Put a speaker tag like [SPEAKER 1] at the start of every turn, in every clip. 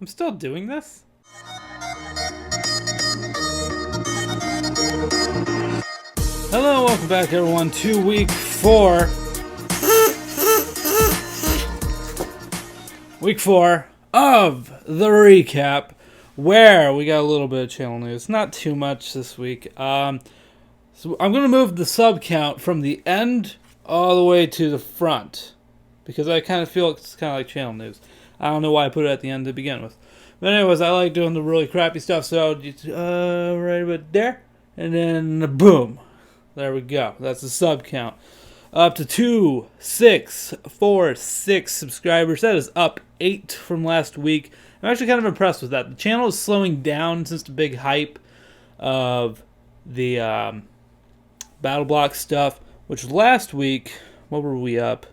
[SPEAKER 1] I'm still doing this? Hello, welcome back everyone to week 4. Week 4 of the recap, where we got a little bit of channel news. Not too much this week. So I'm going to move the sub count from the end all the way to the front, because I kind of feel it's kind of like channel news. I don't know why I put it at the end to begin with. But anyways, I like doing the really crappy stuff, so right about there, and then boom. There we go. That's the sub count. Up to 2,646 subscribers. That is up 8 from last week. I'm actually kind of impressed with that. The channel is slowing down since the big hype of the Battle Block stuff, which last week, what were we up?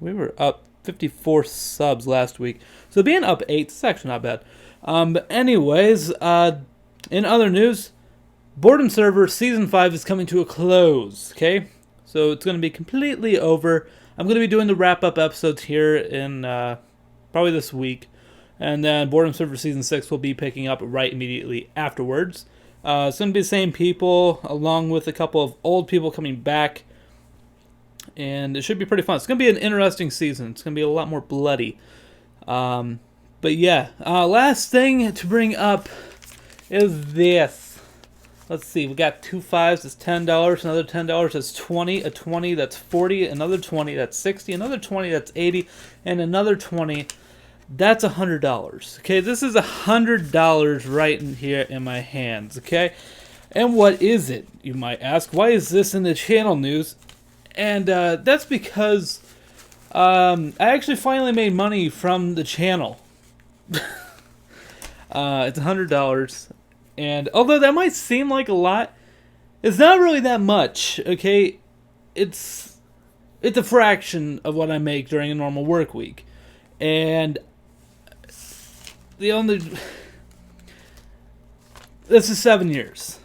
[SPEAKER 1] We were up 54 subs last week. So being up 8 is actually not bad. But anyways, in other news, Boredom Server Season 5 is coming to a close, okay? So it's going to be completely over. I'm going to be doing the wrap-up episodes here in probably this week. And then Boredom Server Season 6 will be picking up right immediately afterwards. It's going to be the same people, along with a couple of old people coming back. And it should be pretty fun. It's going to be an interesting season. It's going to be a lot more bloody. But yeah, last thing to bring up is this. Let's see, we got 2 5s, that's $10, another $10, that's 20, a 20, that's 40, another 20, that's 60, another 20, that's 80, and another 20, that's $100. Okay, this is $100 right in here in my hands, okay? And what is it, you might ask? Why is this in the channel news? And that's because I actually finally made money from the channel. It's $100. And although that might seem like a lot, it's not really that much, okay? It's a fraction of what I make during a normal work week. And this is 7 years.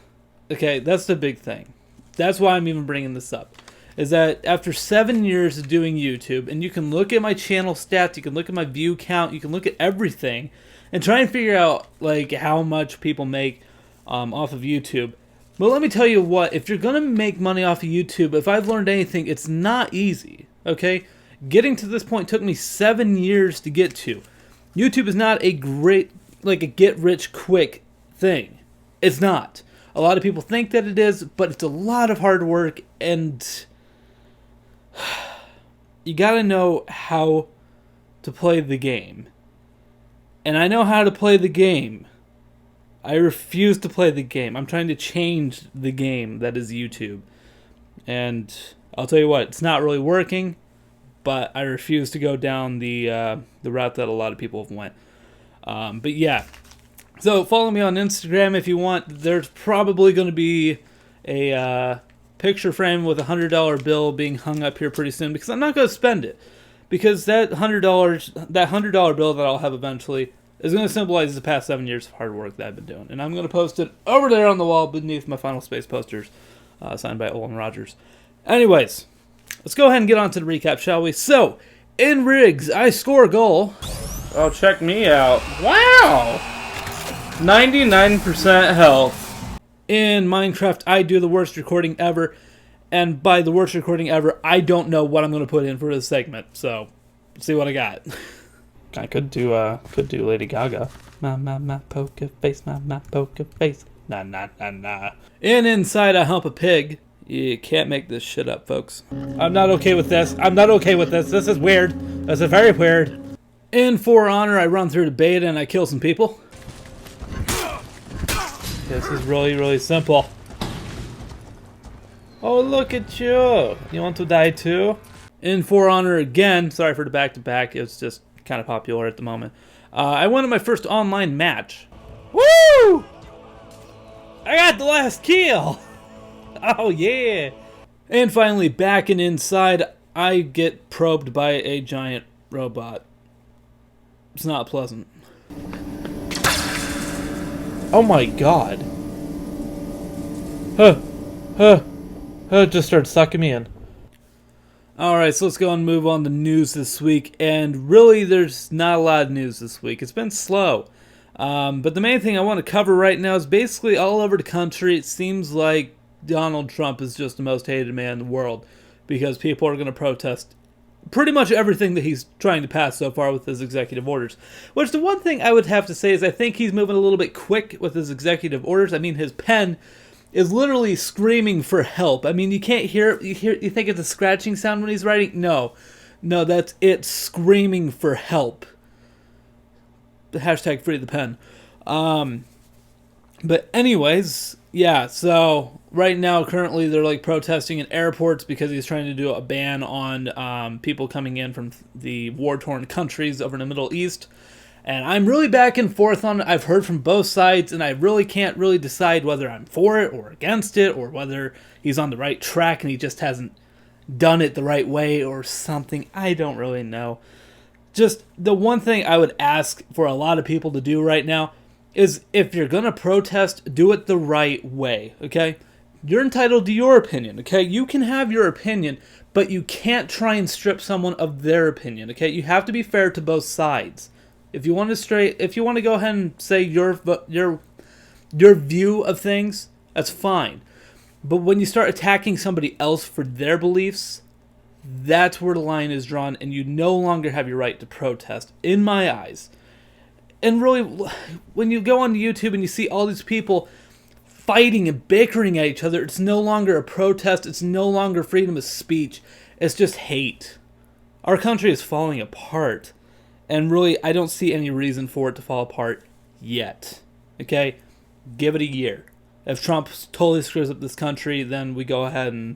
[SPEAKER 1] Okay, that's the big thing. That's why I'm even bringing this up. Is that after 7 years of doing YouTube, and you can look at my channel stats, you can look at my view count, you can look at everything, and try and figure out like how much people make off of YouTube. But let me tell you what, if you're going to make money off of YouTube, if I've learned anything, it's not easy, okay? Getting to this point took me 7 years to get to. YouTube is not a great, like a get-rich-quick thing. It's not. A lot of people think that it is, but it's a lot of hard work, and you got to know how to play the game. And I know how to play the game. I refuse to play the game. I'm trying to change the game that is YouTube. And I'll tell you what, it's not really working, but I refuse to go down the route that a lot of people have went. But yeah. So follow me on Instagram if you want. There's probably going to be a picture frame with a $100 bill being hung up here pretty soon, because I'm not going to spend it. Because that $100 bill that I'll have eventually is going to symbolize the past 7 years of hard work that I've been doing. And I'm going to post it over there on the wall beneath my Final Space posters, signed by Olin Rogers. Anyways, let's go ahead and get on to the recap, shall we? So, in Rigs, I score a goal. Oh, check me out. Wow! 99% health. In Minecraft, I do the worst recording ever. And by the worst recording ever, I don't know what I'm going to put in for this segment. So, let's see what I got. I could do Lady Gaga. My poker face, my poker face. Nah. And inside, I hump a pig. You can't make this shit up, folks. I'm not okay with this. This is weird. This is very weird. In For Honor, I run through the beta and I kill some people. This is really, really simple. Oh, look at you. You want to die too? In For Honor again, sorry for the back-to-back. It's just kind of popular at the moment. I won my first online match. Woo! I got the last kill! Oh yeah! And finally, back and inside, I get probed by a giant robot. It's not pleasant. Oh my god. It just started sucking me in. All right, so let's go and move on to news this week. And really, there's not a lot of news this week. It's been slow. But the main thing I want to cover right now is basically all over the country. It seems like Donald Trump is just the most hated man in the world because people are going to protest pretty much everything that he's trying to pass so far with his executive orders. Which the one thing I would have to say is I think he's moving a little bit quick with his executive orders. I mean, his pen is literally screaming for help. I mean, you can't hear it. You think it's a scratching sound when he's writing? No, that's it screaming for help. The hashtag free the pen. But anyways, yeah, so right now, currently, they're like protesting in airports because he's trying to do a ban on people coming in from the war-torn countries over in the Middle East. And I'm really back and forth on it. I've heard from both sides, and I really can't really decide whether I'm for it or against it, or whether he's on the right track and he just hasn't done it the right way or something. I don't really know. Just the one thing I would ask for a lot of people to do right now is if you're going to protest, do it the right way, okay? You're entitled to your opinion, okay? You can have your opinion, but you can't try and strip someone of their opinion, okay? You have to be fair to both sides. If you want to go ahead and say your view of things, that's fine. But when you start attacking somebody else for their beliefs, that's where the line is drawn, and you no longer have your right to protest, in my eyes. And really, when you go on YouTube and you see all these people fighting and bickering at each other, it's no longer a protest, it's no longer freedom of speech, it's just hate. Our country is falling apart. And really, I don't see any reason for it to fall apart yet. Okay? Give it a year. If Trump totally screws up this country, then we go ahead and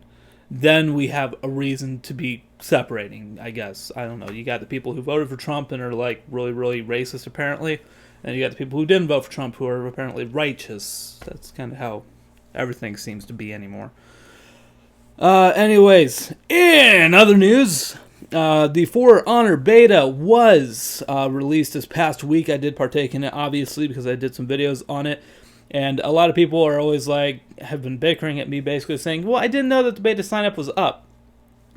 [SPEAKER 1] then we have a reason to be separating, I guess. I don't know. You got the people who voted for Trump and are like really, really racist, apparently. And you got the people who didn't vote for Trump who are apparently righteous. That's kind of how everything seems to be anymore. Anyways, in other news, the For Honor beta was released this past week. I did partake in it, obviously, because I did some videos on it. And a lot of people are always have been bickering at me, basically saying, well, I didn't know that the beta sign-up was up.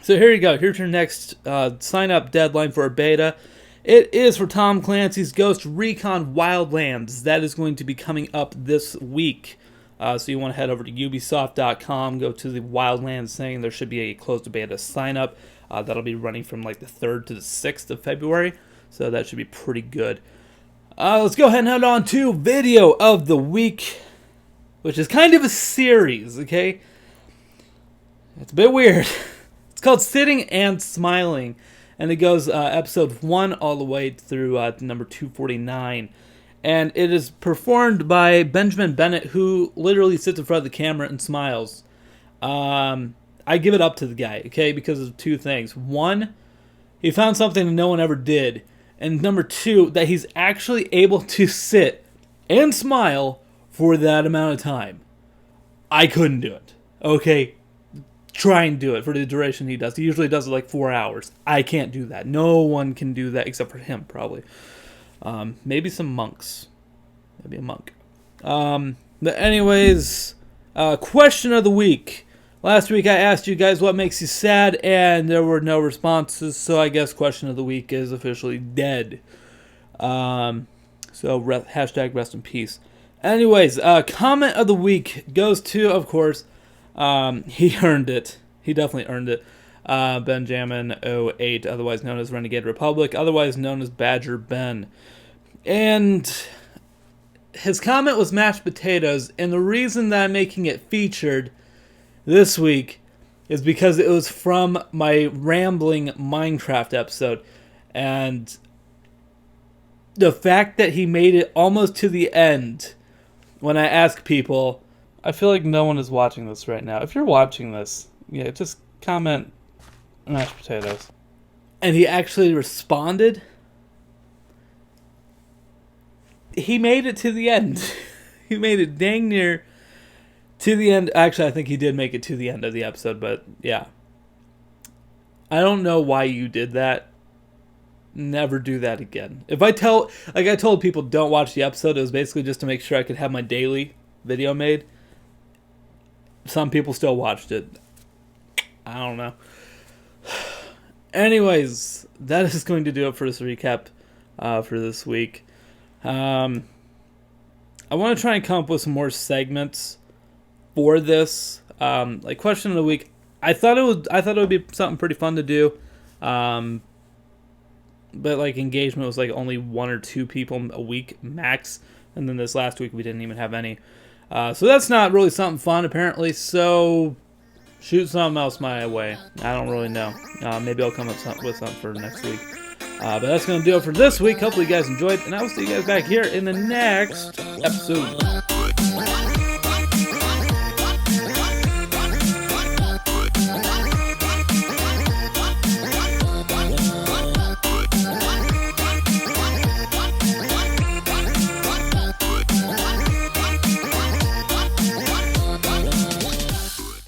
[SPEAKER 1] So here you go. Here's your next sign-up deadline for a beta. It is for Tom Clancy's Ghost Recon Wildlands. That is going to be coming up this week. So you want to head over to Ubisoft.com, go to the Wildlands thing. There should be a closed beta sign-up. That'll be running from the 3rd to the 6th of February. So that should be pretty good. Let's go ahead and head on to Video of the Week, which is kind of a series, okay? It's a bit weird. It's called Sitting and Smiling, and it goes episode 1 all the way through number 249. And it is performed by Benjamin Bennett, who literally sits in front of the camera and smiles. I give it up to the guy, okay, because of two things. One, he found something that no one ever did. And number two, that he's actually able to sit and smile for that amount of time. I couldn't do it. Okay, try and do it for the duration he does. He usually does it 4 hours. I can't do that. No one can do that except for him, probably. Maybe some monks. Maybe a monk. But anyways, question of the week. Last week I asked you guys what makes you sad, and there were no responses, so I guess question of the week is officially dead. Hashtag rest in peace. Anyways, comment of the week goes to, of course, he earned it. He definitely earned it. Benjamin08, otherwise known as Renegade Republic, otherwise known as Badger Ben. And his comment was mashed potatoes, and the reason that I'm making it featured this week is because it was from my rambling Minecraft episode, and the fact that he made it almost to the end when I ask people, I feel like no one is watching this right now. If you're watching this, just comment mashed potatoes. And he actually responded. He made it to the end. He made it dang near to the end. Actually, I think he did make it to the end of the episode, but yeah. I don't know why you did that. Never do that again. I told people don't watch the episode, it was basically just to make sure I could have my daily video made. Some people still watched it. I don't know. Anyways, that is going to do it for this recap for this week. I want to try and come up with some more segments for this. Like question of the week. I thought it would be something pretty fun to do. But like engagement was like only 1 or 2 people a week max, and then this last week we didn't even have any. So that's not really something fun apparently. So shoot something else my way. I don't really know. Maybe I'll come up with something for next week. But that's going to do it for this week. Hopefully you guys enjoyed, and I will see you guys back here in the next episode.